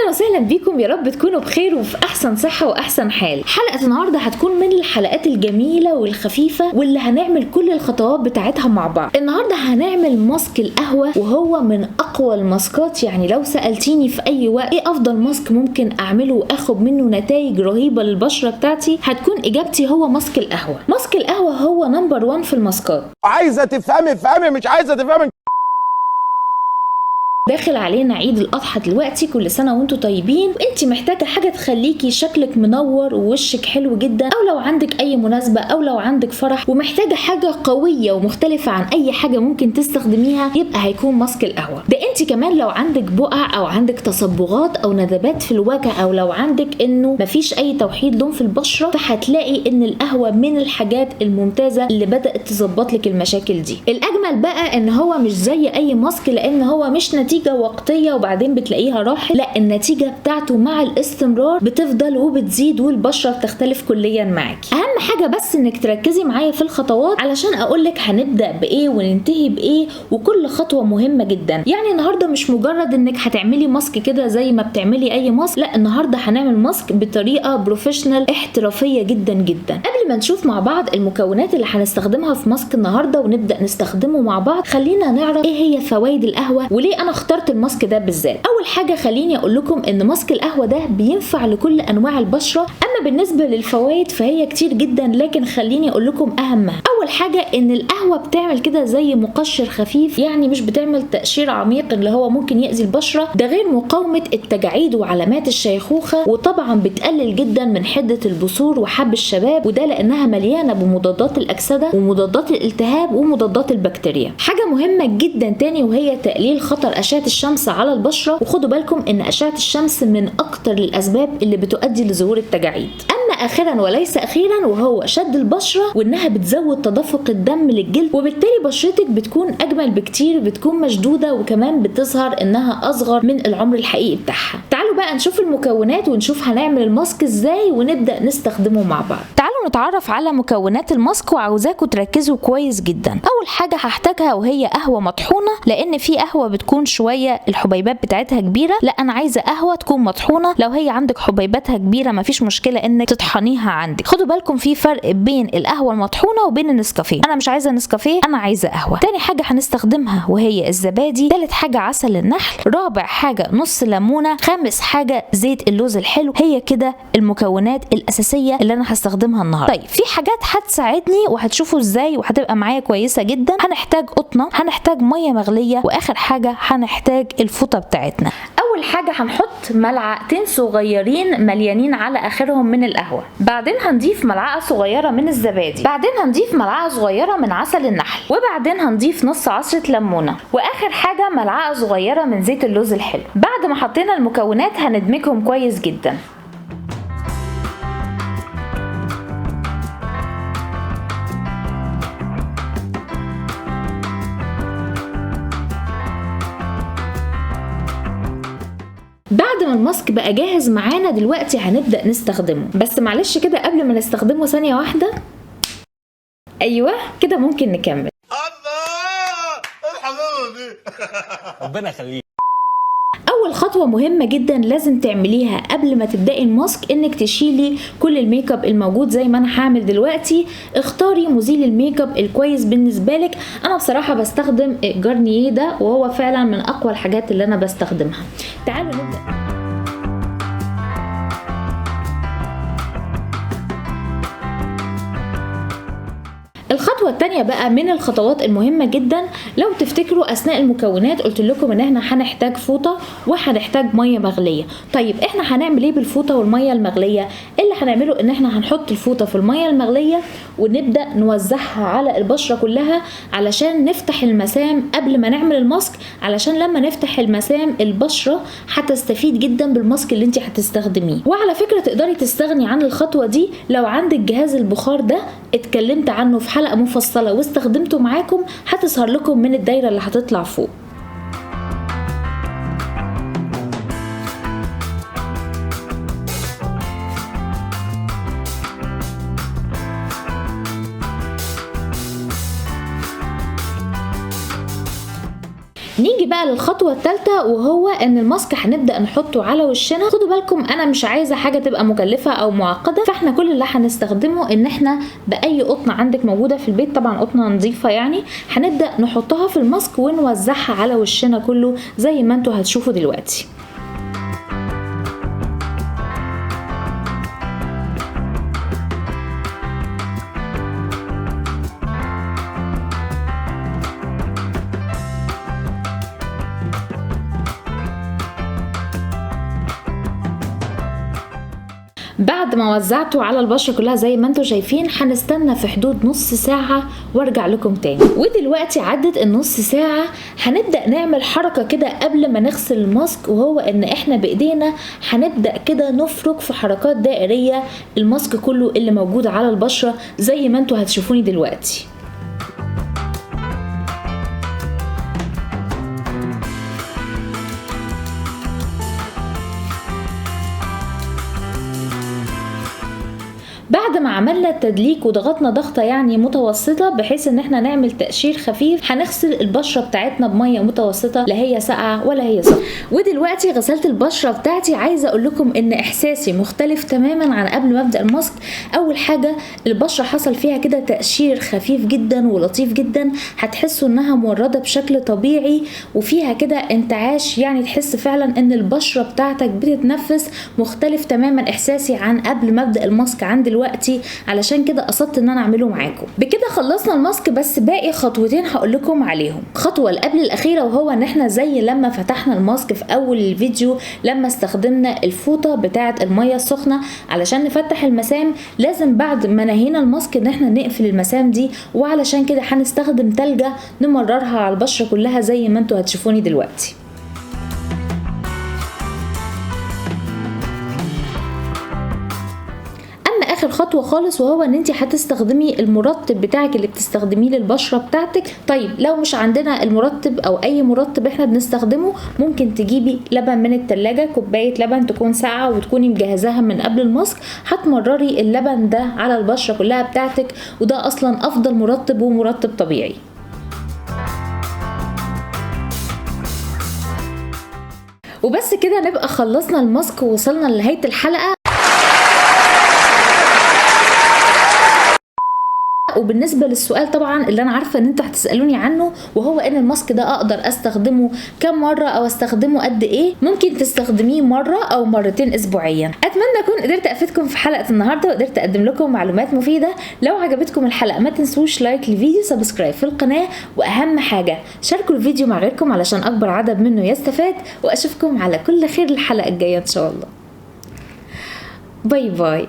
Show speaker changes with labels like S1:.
S1: اهلا وسهلا بيكم، يا رب تكونوا بخير وفي احسن صحه واحسن حال. حلقه النهارده هتكون من الحلقات الجميله والخفيفه واللي هنعمل كل الخطوات بتاعتها مع بعض. النهارده هنعمل ماسك القهوه، وهو من اقوى الماسكات. يعني لو سالتيني في اي وقت ايه افضل ماسك ممكن اعمله واخد منه نتائج رهيبه للبشره بتاعتي، هتكون اجابتي هو ماسك القهوه. ماسك القهوه هو نمبر 1 في الماسكات.
S2: عايزه تفهمي مش عايزه تفهمي.
S1: داخل علينا عيد الاضحى دلوقتي، كل سنه وانتم طيبين. وانت محتاجه حاجه تخليكي شكلك منور ووشك حلو جدا، او لو عندك اي مناسبه او لو عندك فرح ومحتاجه حاجه قويه ومختلفه عن اي حاجه ممكن تستخدميها، يبقى هيكون ماسك القهوه ده. انت كمان لو عندك بقع او عندك تصبغات او ندبات في الوجه، او لو عندك انه مفيش اي توحيد لون في البشره، فهتلاقي ان القهوه من الحاجات الممتازه اللي بدات تظبط لك المشاكل دي. الاجمل بقى ان هو مش زي اي ماسك، لان هو مش نتيجه وقتيه وبعدين بتلاقيها راحت، لا، النتيجه بتاعته مع الاستمرار بتفضل وبتزيد والبشره بتختلف كليا معاكي. اهم حاجه بس انك تركزي معايا في الخطوات علشان اقولك هنبدا بايه وننتهي بايه، وكل خطوه مهمه جدا. يعني النهارده مش مجرد انك هتعملي ماسك كده زي ما بتعملي اي ماسك، لا، النهارده هنعمل ماسك بطريقه بروفيشنال احترافيه جدا جدا. قبل ما نشوف مع بعض المكونات اللي هنستخدمها في ماسك النهارده ونبدا نستخدمه مع بعض، خلينا نعرف ايه هي فوائد القهوه وليه انا اخترت الماسك ده بالذات. اول حاجه خليني اقول لكم ان ماسك القهوه ده بينفع لكل انواع البشره. اما بالنسبه للفوائد فهي كتير جدا، لكن خليني اقول لكم اهمها. اول حاجه ان القهوه بتعمل كده زي مقشر خفيف، يعني مش بتعمل تقشير عميق اللي هو ممكن يأذي البشره، ده غير مقاومه التجاعيد وعلامات الشيخوخه، وطبعا بتقلل جدا من حده البثور وحب الشباب، وده لانها مليانه بمضادات الاكسده ومضادات الالتهاب ومضادات البكتيريا. حاجه مهمه جدا تاني وهي تقليل خطر اشعه الشمس على البشره، وخدوا بالكم ان اشعه الشمس من اكتر الاسباب اللي بتؤدي لظهور التجاعيد. اما اخيرا وليس اخيرا وهو شد البشره، وانها بتزود تدفق الدم للجلد، وبالتالي بشرتك بتكون اجمل بكتير، بتكون مشدوده، وكمان بتظهر انها اصغر من العمر الحقيقي بتاعها. تعالوا بقى نشوف المكونات ونشوف هنعمل الماسك ازاي ونبدا نستخدمه مع بعض. تعالوا نتعرف على مكونات الماسك، وعاوزاكم تركزوا كويس جدا. اول حاجه هحتاجها وهي قهوه مطحونه، لان في قهوه بتكون شويه الحبيبات بتاعتها كبيره، لا انا عايزه قهوه تكون مطحونه. لو هي عندك حبيباتها كبيره مفيش مشكله انك تطحنيها عندك. خدوا بالكم في فرق بين القهوه المطحونه وبين النسكافيه. انا مش عايزه نسكافيه، انا عايزه قهوه. تاني حاجه هنستخدمها وهي الزبادي. تالت حاجه عسل النحل. رابع حاجه نص ليمونه. خامس حاجه زيت اللوز الحلو. هي كده المكونات الاساسيه اللي انا هستخدمها النهارده. طيب في حاجات هتساعدني وهتشوفوا ازاي وهتبقى معايا كويسه جدا. هنحتاج قطنه، هنحتاج ميه مغليه، واخر حاجه هنحتاج الفوطه بتاعتنا. اول حاجه هنحط ملعقتين صغيرين مليانين على اخرهم من القهوه، بعدين هنضيف ملعقه صغيره من الزبادي، بعدين هنضيف ملعقه صغيره من عسل النحل، وبعدين هنضيف نص عصره ليمونه، واخر حاجه ملعقه صغيره من زيت اللوز الحلو. بعد ما حطينا المكونات هندمجهم كويس جدا. بعد ما الماسك بقى جاهز معانا دلوقتي هنبدأ نستخدمه. بس معلش كده قبل ما نستخدمه ثانية واحدة، ايوه كده ممكن نكمل.
S2: الله الحمام دي ربنا يخليك.
S1: اول خطوه مهمه جدا لازم تعمليها قبل ما تبداي الماسك انك تشيلي كل الميك اب الموجود زي ما انا هعمل دلوقتي. اختاري مزيل الميك اب الكويس بالنسبه لك. انا بصراحه بستخدم جارنييه ده، وهو فعلا من اقوى الحاجات اللي انا بستخدمها. تعالوا نبدا. الخطوة التانية بقى من الخطوات المهمة جدا. لو تفتكروا أثناء المكونات قلت لكم إن احنا هنحتاج فوطة وهنحتاج مية مغلية. طيب احنا هنعمل ايه بالفوطة والمية المغلية؟ اللي هنعمله إن احنا هنحط الفوطة في المية المغلية ونبدأ نوزعها على البشرة كلها علشان نفتح المسام قبل ما نعمل الماسك، علشان لما نفتح المسام البشرة هتستفيد جدا بالماسك اللي انت هتستخدميه. وعلى فكرة تقدري تستغني عن الخطوة دي لو عندك جهاز البخار ده، اتكلمت عنه في حلقة مفصلة واستخدمته معاكم، هتظهر لكم من الدايرة اللي هتطلع فوق. نيجي بقى للخطوه الثالثه، وهو ان الماسك هنبدا نحطه على وشنا. خدوا بالكم انا مش عايزه حاجه تبقى مكلفه او معقده، فاحنا كل اللي هنستخدمه ان احنا باي قطنه عندك موجوده في البيت، طبعا قطنه نظيفه يعني، هنبدا نحطها في الماسك ونوزعها على وشنا كله زي ما انتوا هتشوفوا دلوقتي. بعد ما وزعته على البشرة كلها زي ما انتوا شايفين، هنستنى في حدود نص ساعة وارجع لكم تاني. ودلوقتي عدت النص ساعة، هنبدأ نعمل حركة كده قبل ما نغسل الماسك، وهو ان احنا بايدينا هنبدأ كده نفرك في حركات دائرية الماسك كله اللي موجود على البشرة زي ما انتوا هتشوفوني دلوقتي. بعد ما عملنا التدليك وضغطنا ضغطه يعني متوسطه بحيث ان احنا نعمل تقشير خفيف، هنغسل البشره بتاعتنا بميه متوسطه، لا هي ساقعه ولا هي سخنه. ودلوقتي غسلت البشره بتاعتي. عايزه اقول لكم ان احساسي مختلف تماما عن قبل ما ابدا الماسك. اول حاجه البشره حصل فيها كده تقشير خفيف جدا ولطيف جدا، هتحسوا انها مورده بشكل طبيعي وفيها كده انتعاش، يعني تحس فعلا ان البشره بتاعتك بتتنفس. مختلف تماما احساسي عن قبل ما ابدا الماسك عن دلوقتي، علشان كده قصدت ان انا اعمله معاكم. بكده خلصنا الماسك، بس باقي خطوتين هقول لكم عليهم. خطوه اللي قبل الاخيره، وهو ان احنا زي لما فتحنا الماسك في اول الفيديو لما استخدمنا الفوطه بتاعه الميه السخنه علشان نفتح المسام، لازم بعد ما نهينا الماسك ان احنا نقفل المسام دي، وعلشان كده هنستخدم تلجه نمررها على البشره كلها زي ما انتوا هتشوفوني دلوقتي. اخر خطوه خالص، وهو ان انت هتستخدمي المرطب بتاعك اللي بتستخدميه للبشره بتاعتك. طيب لو مش عندنا المرطب او اي مرطب احنا بنستخدمه، ممكن تجيبي لبن من التلاجة، كوبايه لبن تكون ساقعه وتكوني مجهزاها من قبل الماسك، هتمرري اللبن ده على البشره كلها بتاعتك، وده اصلا افضل مرطب ومرطب طبيعي. وبس كده نبقى خلصنا الماسك ووصلنا لنهايه الحلقه. وبالنسبه للسؤال طبعا اللي انا عارفه ان انتوا هتسالوني عنه، وهو ان الماسك ده اقدر استخدمه كم مره او استخدمه قد ايه؟ ممكن تستخدميه مره او مرتين اسبوعيا. اتمنى اكون قدرت افيدكم في حلقه النهارده وقدرت اقدم لكم معلومات مفيده. لو عجبتكم الحلقه ما تنسوش لايك للفيديو، سبسكرايب في القناه، واهم حاجه شاركوا الفيديو مع غيركم علشان اكبر عدد منه يستفاد. واشوفكم على كل خير الحلقه الجايه ان شاء الله. باي باي.